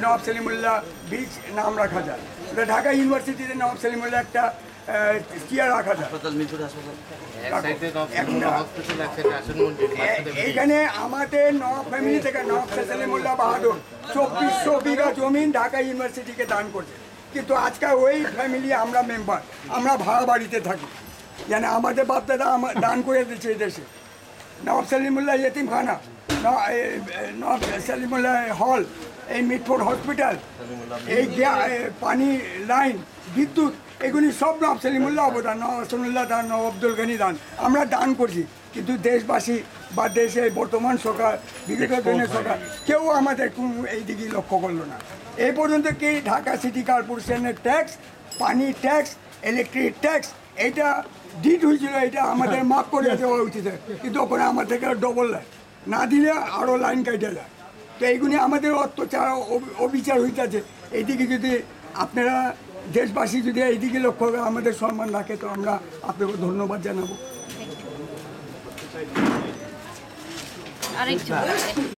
নবাব সলিমুল্লাহ বীজ নাম রাখা যায়, ঢাকা ইউনিভার্সিটিতে নবাব সলিমুল্লাহ একটা চেয়ার রাখা যায়। এখানে আমাদের নবাব ফ্যামিলি থেকে নবাব সলিমুল্লাহ বাহাদুর 2400 বিঘা জমিন ঢাকা ইউনিভার্সিটিকে দান করছে, কিন্তু আজকে ওই ফ্যামিলি আমরা মেম্বার, আমরা ভাড়া বাড়িতে থাকি। যেন আমাদের বাপদাদা দান করে দিচ্ছে এই দেশে। নবাব সলিমুল্লাহ ইয়েতিমখানা, নবাব সলিমুল্লাহ হল, এই মিটফোর্ড হসপিটাল, এই পানি লাইন, বিদ্যুৎ, এগুলি সব নবাব সলিমুল্লাহ অবদান, নবাব সলিমুল্লাহ দান, নবাব আব্দুল গনি দান। আমরা দান করছি, কিন্তু দেশবাসী বা দেশের বর্তমান সরকার, বিগত দিনের সরকার কেউ আমাদের কোনো এই দিকে লক্ষ্য করলো না। এই পর্যন্ত কি ঢাকা সিটি কর্পোরেশনের ট্যাক্স, পানি ট্যাক্স, ইলেকট্রিক ট্যাক্স, এইটা ডিট হয়েছিল, এটা আমাদের মাফ করে দেওয়া উচিত, কিন্তু ওখানে আমাদের ডবল লাইন না দিলে আরও লাইন কেটে যায়। তো এইগুলি আমাদের অত্যাচার অবিচার হইতেছে। এইদিকে যদি আপনারা দেশবাসী যদি এইদিকে লক্ষ্য করে আমাদের সম্মান রাখে, তো আমরা আপনাকে ধন্যবাদ জানাবো।